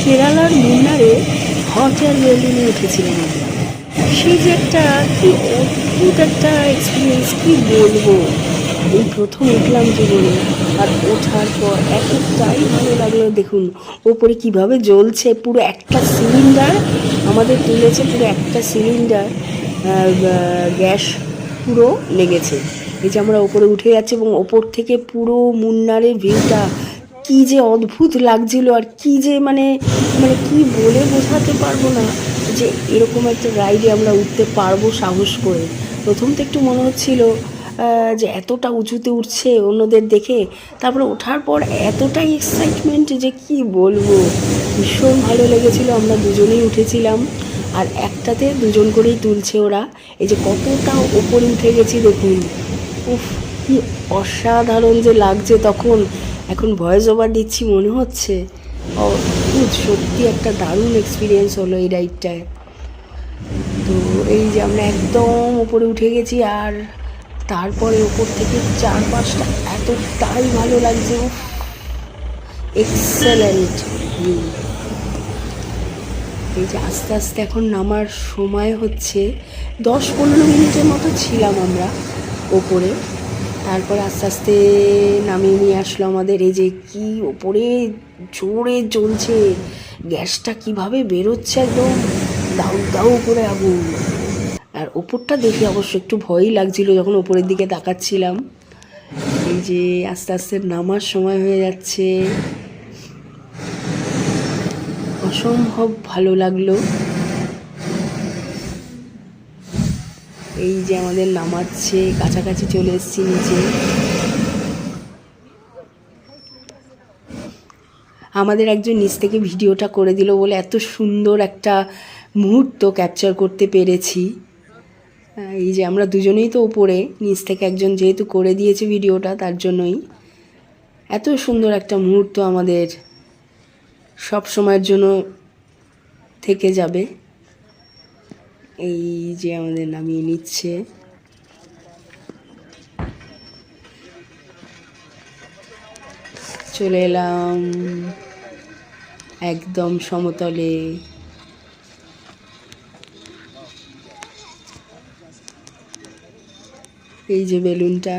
কেরালার মুন্নারে hot air বেলুনে উঠেছিলাম আমরা। সেই যে একটা কি অদ্ভুত একটা এক্সপিরিয়েন্স, কি বলবো। এই প্রথম উঠলাম জীবনে, আর ওঠার পর এতটাই ভালো লাগলো। দেখুন ওপরে কিভাবে জ্বলছে, পুরো একটা সিলিন্ডার আমাদের তুলেছে, পুরো একটা সিলিন্ডার গ্যাস পুরো লেগেছে। এই যে আমরা ওপরে উঠে যাচ্ছি এবং ওপর থেকে পুরো মুন্নারের ভিউটা কি যে অদ্ভুত লাগছিল, আর কি যে মানে মানে কি বলে বোঝাতে পারবো না যে এরকম একটা রাইডে আমরা উঠতে পারবো সাহস করে। প্রথম তো একটু মনে হচ্ছিল যে এতটা উঁচুতে উঠছে অন্যদের দেখে, তারপরে ওঠার পর এতটাই এক্সাইটমেন্ট যে কি বলবো, ভীষণ ভালো লেগেছিল। আমরা দুজনেই উঠেছিলাম, আর একটাতে দুজন করেই তুলছে ওরা। এই যে কতটা ওপরে উঠে গেছি দেখুন, উফ কি অসাধারণ যে লাগছে তখন। এখন ভয়েস ওভার দিচ্ছি মনে হচ্ছে। অদ্ভুত, সত্যি একটা দারুণ এক্সপিরিয়েন্স হলো এই রাইডটায়। তো এই যে আমরা একদম ওপরে উঠে গেছি, আর তারপরে ওপর থেকে চারপাশটা এতটাই ভালো লাগছে, এক্সেলেন্ট ভিউ। এই যে আস্তে আস্তে এখন নামার সময় হচ্ছে, 10-15 মিনিটের মতো ছিলাম আমরা ওপরে। তারপরে আস্তে আস্তে নামিয়ে নিয়ে আসলো আমাদের। এই যে কি ওপরে জোরে জ্বলছে, গ্যাসটা কিভাবে বেরোচ্ছে, একদম দাউ দাউ করে আগুন। আর ওপরটা দেখে অবশ্য একটু ভয়ই লাগছিল যখন ওপরের দিকে তাকাচ্ছিলাম। এই যে আস্তে আস্তে নামার সময় হয়ে যাচ্ছে, অসম্ভব ভালো লাগলো। এই যে আমাদের নামাচ্ছে, কাছাকাছি চলে এসেছি নিচে। আমাদের একজন নিচ থেকে ভিডিওটা করে দিল বলে এত সুন্দর একটা মুহূর্ত ক্যাপচার করতে পেরেছি। এই যে আমরা দুজনেই তো ওপরে, নিচ থেকে একজন যেহেতু করে দিয়েছে ভিডিওটা, তার জন্যই এত সুন্দর একটা মুহূর্ত আমাদের সব সময়ের জন্য থেকে যাবে। এই যে আমাদের নামিয়ে নিচ্ছে। চলে এলাম একদম সমতলে। এই যে বেলুনটা,